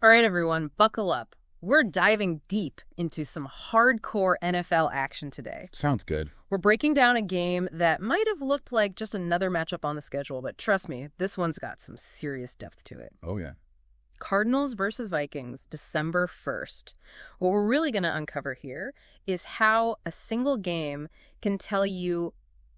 All right, everyone, buckle up. We're diving deep into some hardcore NFL action today. Sounds good. We're breaking down a game that might have looked like just another matchup on the schedule, but trust me, this one's got some serious depth to it. Oh, yeah. Cardinals versus Vikings, December 1st. What we're really going to uncover here is how a single game can tell you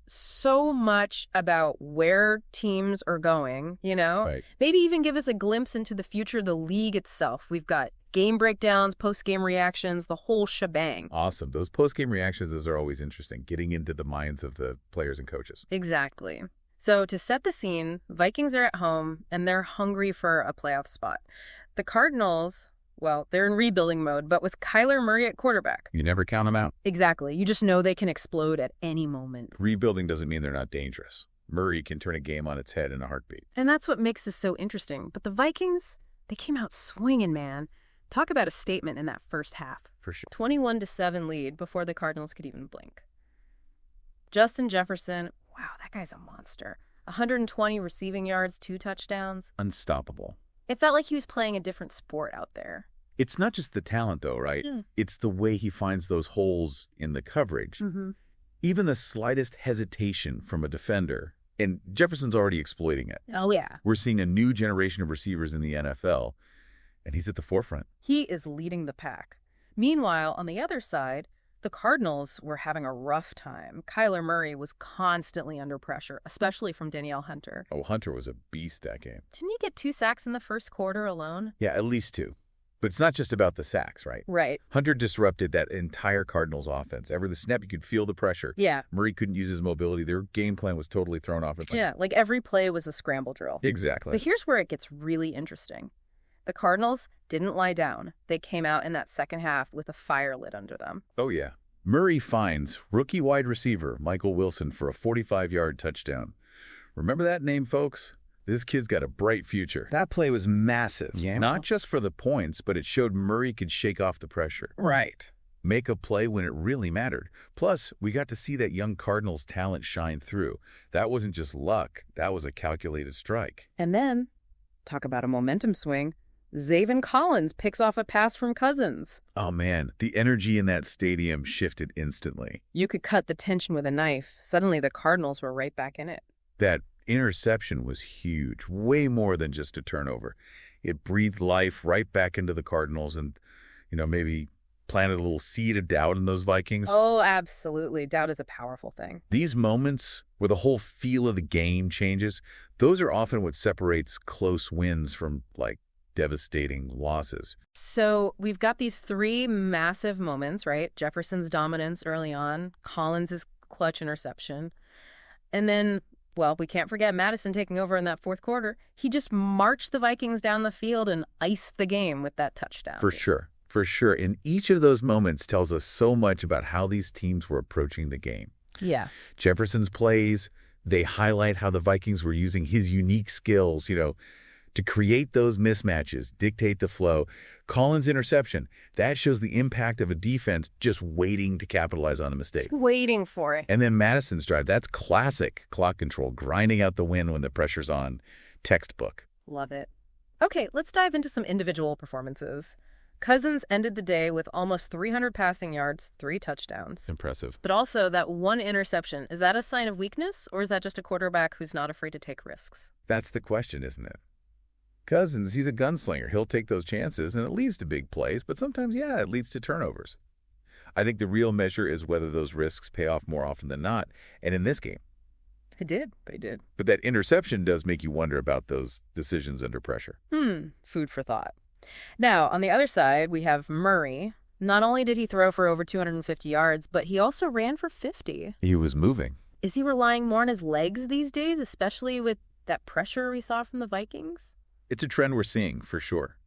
so much about where teams are going, you know? Right. Maybe even give us a glimpse into the future of the league itself. We've got game breakdowns, post-game reactions, the whole shebang. Awesome. Those post-game reactions, those are always interesting, getting into the minds of the players and coaches. Exactly. So to set the scene, Vikings are at home, and they're hungry for a playoff spot. The Cardinals, well, they're in rebuilding mode, but with Kyler Murray at quarterback. You never count them out. Exactly. You just know they can explode at any moment. Rebuilding doesn't mean they're not dangerous. Murray can turn a game on its head in a heartbeat. And that's what makes this so interesting. But the Vikings, they came out swinging, man. Talk about a statement in that first half. For sure. 21-7 lead before the Cardinals could even blink. Justin Jefferson, wow, that guy's a monster. 120 receiving yards, 2 touchdowns. Unstoppable. It felt like he was playing a different sport out there. It's not just the talent, though, right? It's the way he finds those holes in the coverage. Even the slightest hesitation from a defender, and Jefferson's already exploiting it. Oh, yeah. We're seeing a new generation of receivers in the NFL, and he's at the forefront. He is leading the pack. Meanwhile, on the other side, the Cardinals were having a rough time. Kyler Murray was constantly under pressure, especially from Danielle Hunter. Oh, Hunter was a beast that game. Didn't he get 2 sacks in the first quarter alone? Yeah, at least 2. But it's not just about the sacks, right? Right. Hunter disrupted that entire Cardinals offense. Every the snap, you could feel the pressure. Yeah. Murray couldn't use his mobility. Their game plan was totally thrown off. Yeah, like every play was a scramble drill. Exactly. But here's where it gets really interesting. The Cardinals didn't lie down. They came out in that second half with a fire lit under them. Oh, yeah. Murray finds rookie wide receiver Michael Wilson for a 45-yard touchdown. Remember that name, folks? This kid's got a bright future. That play was massive. Yeah. Not just for the points, but it showed Murray could shake off the pressure. Right. Make a play when it really mattered. Plus, we got to see that young Cardinals talent shine through. That wasn't just luck. That was a calculated strike. And then, talk about a momentum swing, Zaven Collins picks off a pass from Cousins. Oh, man. The energy in that stadium shifted instantly. You could cut the tension with a knife. Suddenly, the Cardinals were right back in it. That interception was huge, way more than just a turnover. It breathed life right back into the Cardinals and, maybe planted a little seed of doubt in those Vikings. Oh, absolutely. Doubt is a powerful thing. These moments where the whole feel of the game changes, those are often what separates close wins from, devastating losses. So we've got these 3 massive moments, right? Jefferson's dominance early on, Collins' clutch interception, and then, well, we can't forget Madison taking over in that fourth quarter. He just marched the Vikings down the field and iced the game with that touchdown. For sure. For sure. And each of those moments tells us so much about how these teams were approaching the game. Yeah. Jefferson's plays, they highlight how the Vikings were using his unique skills, to create those mismatches, dictate the flow. Collins' interception, that shows the impact of a defense just waiting to capitalize on a mistake. Just waiting for it. And then Madison's drive, that's classic clock control, grinding out the win when the pressure's on. Textbook. Love it. Okay, let's dive into some individual performances. Cousins ended the day with almost 300 passing yards, 3 touchdowns. Impressive. But also that 1 interception, is that a sign of weakness, or is that just a quarterback who's not afraid to take risks? That's the question, isn't it? Cousins, he's a gunslinger. He'll take those chances, and it leads to big plays, but sometimes, it leads to turnovers. I think the real measure is whether those risks pay off more often than not, and in this game. They did. But that interception does make you wonder about those decisions under pressure. Food for thought. Now, on the other side, we have Murray. Not only did he throw for over 250 yards, but he also ran for 50. He was moving. Is he relying more on his legs these days, especially with that pressure we saw from the Vikings? It's a trend we're seeing, for sure.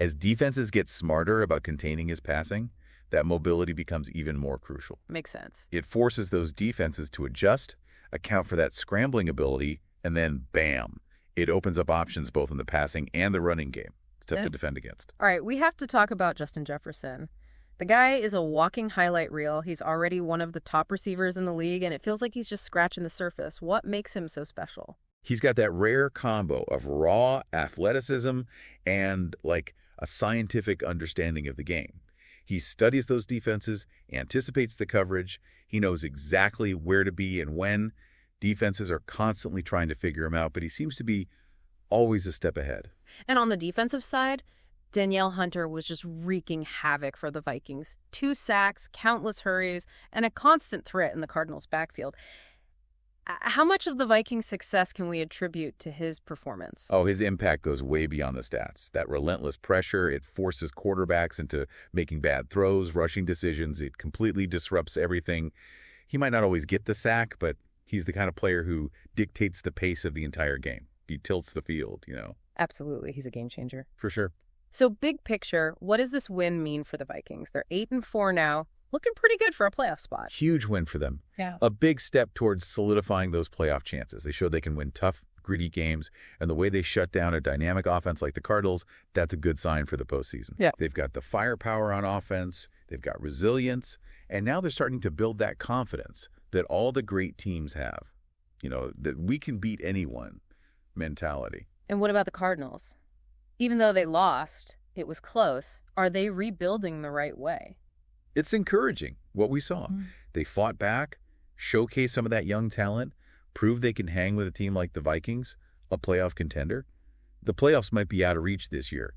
As defenses get smarter about containing his passing, that mobility becomes even more crucial. Makes sense. It forces those defenses to adjust, account for that scrambling ability, and then, bam, it opens up options both in the passing and the running game. It's tough to defend against. All right, we have to talk about Justin Jefferson. The guy is a walking highlight reel. He's already one of the top receivers in the league, and it feels like he's just scratching the surface. What makes him so special? He's got that rare combo of raw athleticism and, a scientific understanding of the game. He studies those defenses, anticipates the coverage. He knows exactly where to be and when. Defenses are constantly trying to figure him out, but he seems to be always a step ahead. And on the defensive side, Danielle Hunter was just wreaking havoc for the Vikings. 2 sacks, countless hurries, and a constant threat in the Cardinals' backfield. How much of the Vikings' success can we attribute to his performance? Oh, his impact goes way beyond the stats. That relentless pressure, it forces quarterbacks into making bad throws, rushing decisions. It completely disrupts everything. He might not always get the sack, but he's the kind of player who dictates the pace of the entire game. He tilts the field, Absolutely. He's a game changer. For sure. So big picture, what does this win mean for the Vikings? They're 8-4 now, looking pretty good for a playoff spot. Huge win for them. Yeah. A big step towards solidifying those playoff chances. They showed they can win tough, gritty games, and the way they shut down a dynamic offense like the Cardinals, that's a good sign for the postseason. Yeah. They've got the firepower on offense, they've got resilience, and now they're starting to build that confidence that all the great teams have. That we can beat anyone mentality. And what about the Cardinals? Even though they lost, it was close. Are they rebuilding the right way? It's encouraging what we saw. They fought back, showcased some of that young talent, proved they can hang with a team like the Vikings, a playoff contender. The playoffs might be out of reach this year,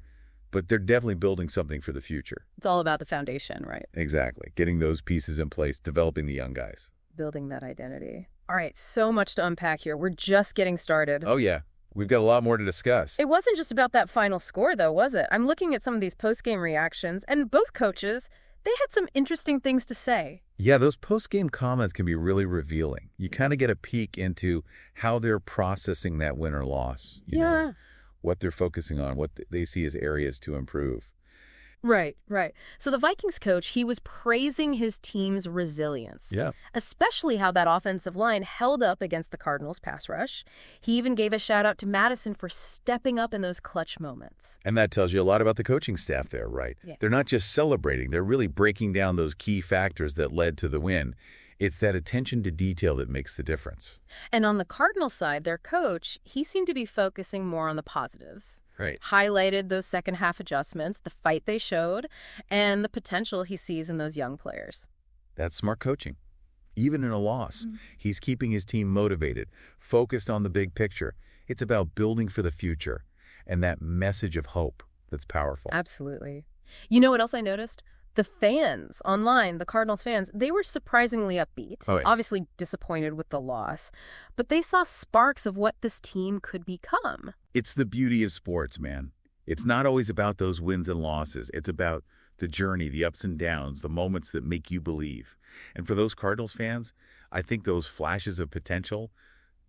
but they're definitely building something for the future. It's all about the foundation, right? Exactly. Getting those pieces in place, developing the young guys. Building that identity. All right, so much to unpack here. We're just getting started. Oh, yeah. We've got a lot more to discuss. It wasn't just about that final score, though, was it? I'm looking at some of these post-game reactions, and both coaches, they had some interesting things to say. Yeah, those post-game comments can be really revealing. You kind of get a peek into how they're processing that win or loss. You know, what they're focusing on, what they see as areas to improve. Right. So the Vikings coach, he was praising his team's resilience. Yeah. Especially how that offensive line held up against the Cardinals' pass rush. He even gave a shout out to Madison for stepping up in those clutch moments. And that tells you a lot about the coaching staff there, right? Yeah. They're not just celebrating. They're really breaking down those key factors that led to the win. It's that attention to detail that makes the difference. And on the Cardinals side, their coach, he seemed to be focusing more on the positives. Right. Highlighted those second half adjustments, the fight they showed, and the potential he sees in those young players. That's smart coaching. Even in a loss, he's keeping his team motivated, focused on the big picture. It's about building for the future and that message of hope that's powerful. Absolutely. You know what else I noticed? The fans online, the Cardinals fans, they were surprisingly upbeat, Oh, yeah. Obviously disappointed with the loss, but they saw sparks of what this team could become. It's the beauty of sports, man. It's not always about those wins and losses. It's about the journey, the ups and downs, the moments that make you believe. And for those Cardinals fans, I think those flashes of potential,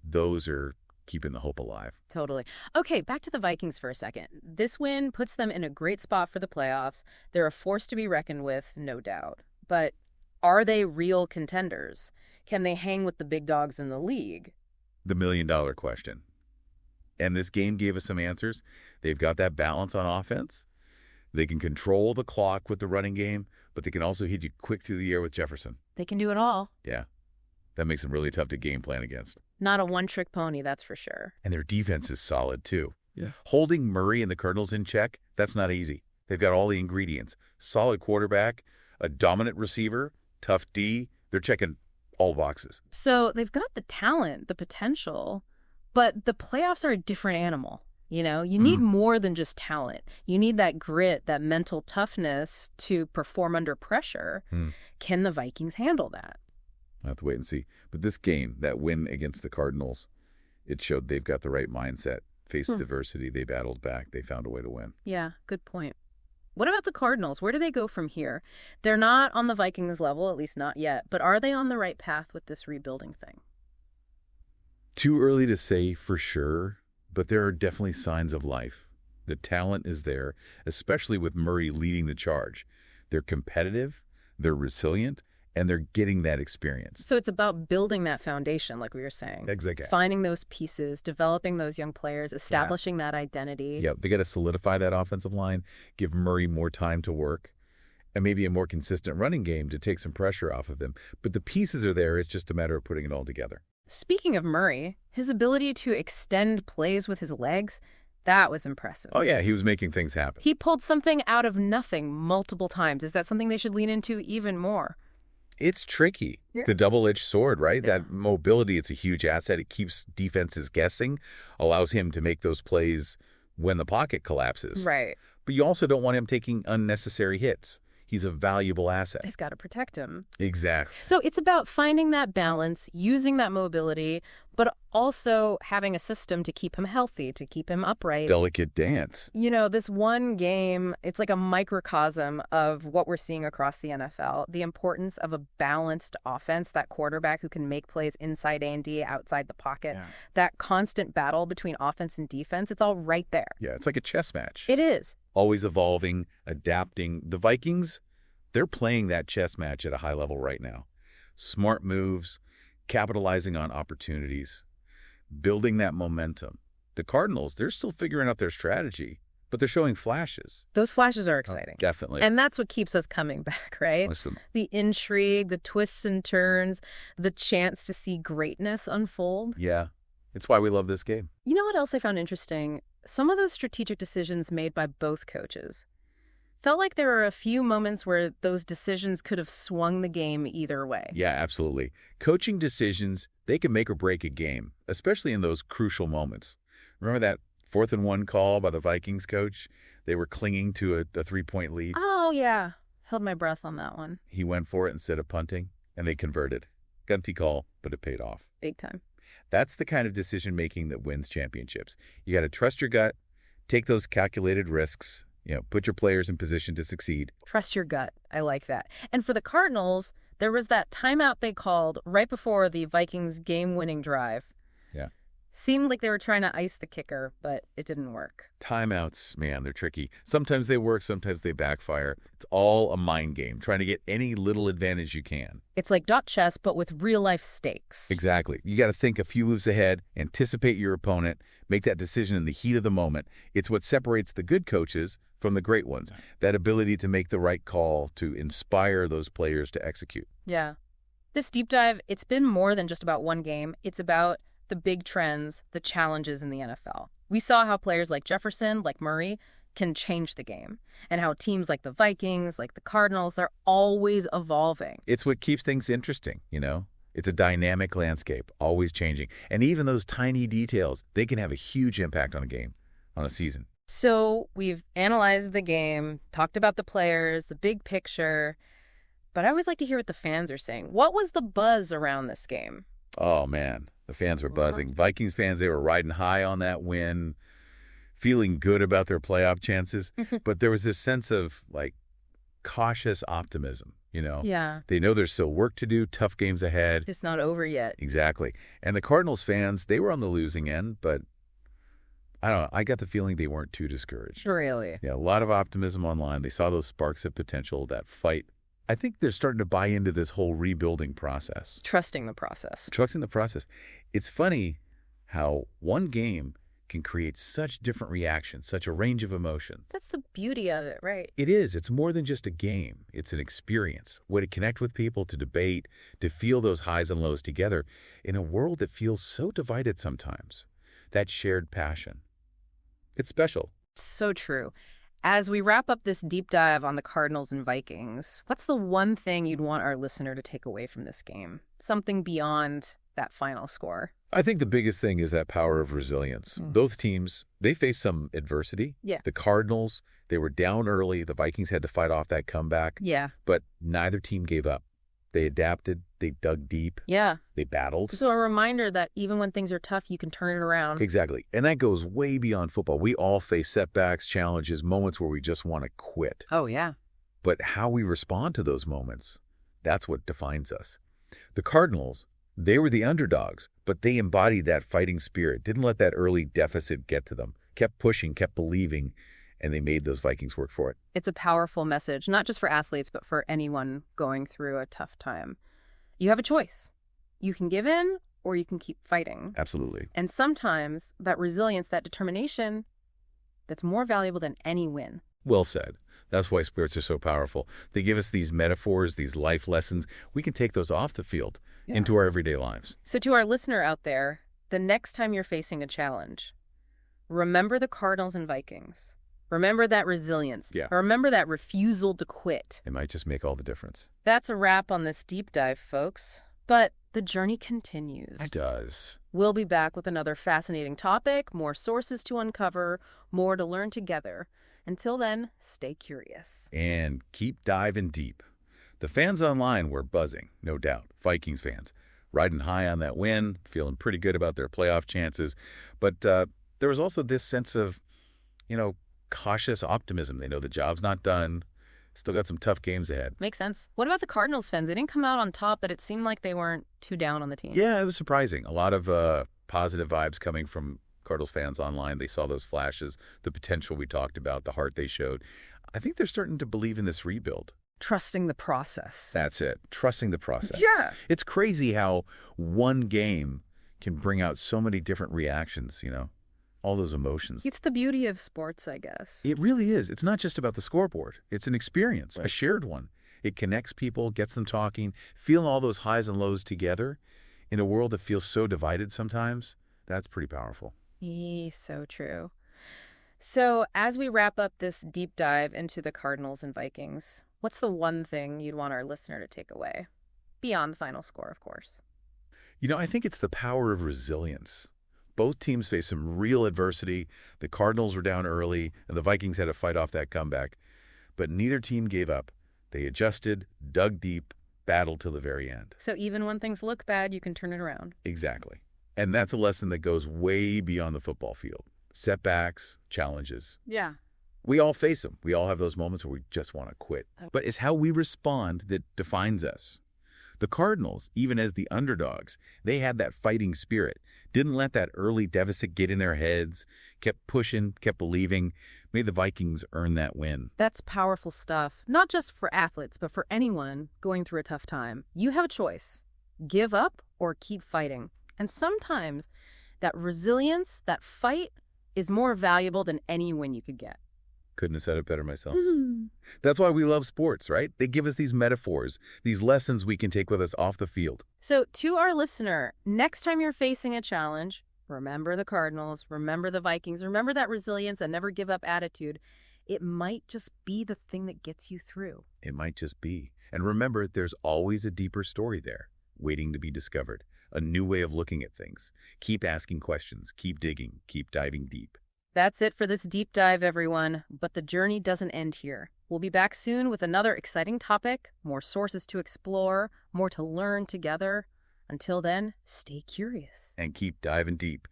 those are keeping the hope alive. Totally. Okay, back to the Vikings for a second. This win puts them in a great spot for the playoffs. They're a force to be reckoned with, no doubt. But are they real contenders? Can they hang with the big dogs in the league? The million-dollar question. And this game gave us some answers. They've got that balance on offense. They can control the clock with the running game, but they can also hit you quick through the air with Jefferson. They can do it all. Yeah. That makes them really tough to game plan against. Not a one-trick pony, that's for sure. And their defense is solid, too. Yeah. Holding Murray and the Cardinals in check, that's not easy. They've got all the ingredients. Solid quarterback, a dominant receiver, tough D. They're checking all boxes. So they've got the talent, the potential, but the playoffs are a different animal. You need more than just talent. You need that grit, that mental toughness to perform under pressure. Can the Vikings handle that? I'll have to wait and see. But this game, that win against the Cardinals, it showed they've got the right mindset. Faced adversity, they battled back, they found a way to win. Yeah, good point. What about the Cardinals? Where do they go from here? They're not on the Vikings level, at least not yet, but are they on the right path with this rebuilding thing? Too early to say for sure, but there are definitely signs of life. The talent is there, especially with Murray leading the charge. They're competitive, they're resilient, and they're getting that experience. So it's about building that foundation, like we were saying. Exactly. Finding those pieces, developing those young players, establishing that identity. Yeah, they got to solidify that offensive line, give Murray more time to work, and maybe a more consistent running game to take some pressure off of him. But the pieces are there. It's just a matter of putting it all together. Speaking of Murray, his ability to extend plays with his legs, That was impressive. Oh, yeah, he was making things happen. He pulled something out of nothing multiple times. Is that something they should lean into even more? It's tricky. Yeah. It's a double-edged sword, right? Yeah. That mobility, it's a huge asset. It keeps defenses guessing, allows him to make those plays when the pocket collapses. Right. But you also don't want him taking unnecessary hits. He's a valuable asset. He's got to protect him. Exactly. So it's about finding that balance, using that mobility, but also having a system to keep him healthy, to keep him upright. Delicate dance. You know, this one game, it's like a microcosm of what we're seeing across the NFL. The importance of a balanced offense, that quarterback who can make plays inside A&D, outside the pocket, that constant battle between offense and defense, it's all right there. Yeah, it's like a chess match. It is. Always evolving, adapting. The Vikings, they're playing that chess match at a high level right now. Smart moves, capitalizing on opportunities, building that momentum. The Cardinals, they're still figuring out their strategy, but they're showing flashes. Those flashes are exciting. Oh, definitely. And that's what keeps us coming back, right? Listen. The intrigue, the twists and turns, the chance to see greatness unfold. Yeah, it's why we love this game. You know what else I found interesting? Some of those strategic decisions made by both coaches. Felt like there were a few moments where those decisions could have swung the game either way. Yeah, absolutely. Coaching decisions, they can make or break a game, especially in those crucial moments. Remember that 4th and 1 call by the Vikings coach? They were clinging to a 3-point lead. Oh, yeah. Held my breath on that one. He went for it instead of punting, and they converted. Gunty call, but it paid off. Big time. That's the kind of decision-making that wins championships. You got to trust your gut, take those calculated risks, put your players in position to succeed. Trust your gut. I like that. And for the Cardinals, there was that timeout they called right before the Vikings game-winning drive. Yeah. Seemed like they were trying to ice the kicker, but it didn't work. Timeouts, man, they're tricky. Sometimes they work, sometimes they backfire. It's all a mind game, trying to get any little advantage you can. It's like dot chess, but with real-life stakes. Exactly. You got to think a few moves ahead, anticipate your opponent, make that decision in the heat of the moment. It's what separates the good coaches from the great ones, that ability to make the right call, to inspire those players to execute. Yeah. This deep dive, it's been more than just about one game. It's about the big trends, the challenges in the NFL. We saw how players like Jefferson, like Murray, can change the game, and how teams like the Vikings, like the Cardinals, they're always evolving. It's what keeps things interesting, It's a dynamic landscape, always changing. And even those tiny details, they can have a huge impact on a game, on a season. So we've analyzed the game, talked about the players, the big picture, but I always like to hear what the fans are saying. What was the buzz around this game? Oh, man, the fans were buzzing. Vikings fans, they were riding high on that win, feeling good about their playoff chances. But there was this sense of, cautious optimism, Yeah. They know there's still work to do, tough games ahead. It's not over yet. Exactly. And the Cardinals fans, they were on the losing end, but I don't know. I got the feeling they weren't too discouraged. Really? Yeah, a lot of optimism online. They saw those sparks of potential, that fight. I think they're starting to buy into this whole rebuilding process. Trusting the process. Trusting the process. It's funny how one game can create such different reactions, such a range of emotions. That's the beauty of it, right? It is. It's more than just a game. It's an experience, a way to connect with people, to debate, to feel those highs and lows together in a world that feels so divided sometimes. That shared passion. It's special. So true. As we wrap up this deep dive on the Cardinals and Vikings, what's the one thing you'd want our listener to take away from this game? Something beyond that final score. I think the biggest thing is that power of resilience. Both teams, they faced some adversity. Yeah. The Cardinals, they were down early. The Vikings had to fight off that comeback. Yeah. But neither team gave up. They adapted. They dug deep. Yeah. They battled. So a reminder that even when things are tough, you can turn it around. Exactly. And that goes way beyond football. We all face setbacks, challenges, moments where we just want to quit. Oh, yeah. But how we respond to those moments, that's what defines us. The Cardinals, they were the underdogs, but they embodied that fighting spirit, didn't let that early deficit get to them, kept pushing, kept believing, and they made those Vikings work for it. It's a powerful message, not just for athletes, but for anyone going through a tough time. You have a choice. You can give in or you can keep fighting. Absolutely. And sometimes that resilience, that determination, that's more valuable than any win. Well said. That's why sports are so powerful. They give us these metaphors, these life lessons. We can take those off the field into our everyday lives. So to our listener out there, the next time you're facing a challenge, Remember the Cardinals and Vikings. Remember that resilience. Yeah. Remember that refusal to quit. It might just make all the difference. That's a wrap on this deep dive, folks. But the journey continues. It does. We'll be back with another fascinating topic, more sources to uncover, more to learn together. Until then, stay curious. And keep diving deep. The fans online were buzzing, no doubt. Vikings fans, riding high on that win, feeling pretty good about their playoff chances. But there was also this sense of, cautious optimism. They know the job's not done. Still got some tough games ahead. Makes sense. What about the Cardinals fans? They didn't come out on top, but it seemed like they weren't too down on the team. Yeah, it was surprising. A lot of positive vibes coming from Cardinals fans online. They saw those flashes, the potential we talked about, the heart they showed. I think they're starting to believe in this rebuild. Trusting the process. That's it. Trusting the process. Yeah. It's crazy how one game can bring out so many different reactions, all those emotions. It's the beauty of sports, I guess. It really is. It's not just about the scoreboard. It's an experience, a shared one. It connects people, gets them talking, feeling all those highs and lows together in a world that feels so divided sometimes. That's pretty powerful. So true. So as we wrap up this deep dive into the Cardinals and Vikings, what's the one thing you'd want our listener to take away? Beyond the final score, of course. I think it's the power of resilience. Both teams faced some real adversity. The Cardinals were down early, and the Vikings had to fight off that comeback. But neither team gave up. They adjusted, dug deep, battled till the very end. So even when things look bad, you can turn it around. Exactly. And that's a lesson that goes way beyond the football field. Setbacks, challenges. Yeah. We all face them. We all have those moments where we just want to quit. But it's how we respond that defines us. The Cardinals, even as the underdogs, they had that fighting spirit, didn't let that early deficit get in their heads, kept pushing, kept believing, made the Vikings earn that win. That's powerful stuff, not just for athletes, but for anyone going through a tough time. You have a choice. Give up or keep fighting. And sometimes that resilience, that fight, is more valuable than any win you could get. Couldn't have said it better myself. That's why we love sports, right? They give us these metaphors, these lessons we can take with us off the field. So to our listener, next time you're facing a challenge, remember the Cardinals, remember the Vikings, remember that resilience and never give up attitude. It might just be the thing that gets you through. It might just be. And remember, there's always a deeper story there, waiting to be discovered. A new way of looking at things. Keep asking questions, keep digging, keep diving deep. That's it for this deep dive, everyone. But the journey doesn't end here. We'll be back soon with another exciting topic, more sources to explore, more to learn together. Until then, stay curious. And keep diving deep.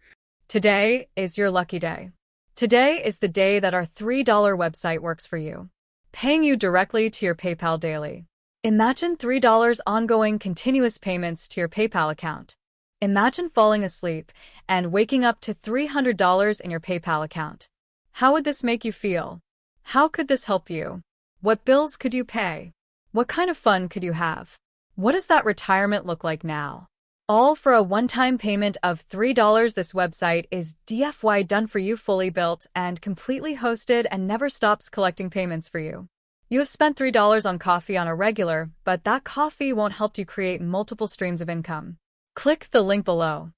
Today is your lucky day. Today is the day that our $3 website works for you, paying you directly to your PayPal daily. Imagine $3 ongoing continuous payments to your PayPal account. Imagine falling asleep and waking up to $300 in your PayPal account. How would this make you feel? How could this help you? What bills could you pay? What kind of fun could you have? What does that retirement look like now? All for a one-time payment of $3. This website is DFY done for you, fully built and completely hosted, and never stops collecting payments for you. You have spent $3 on coffee on a regular, but that coffee won't help you create multiple streams of income. Click the link below.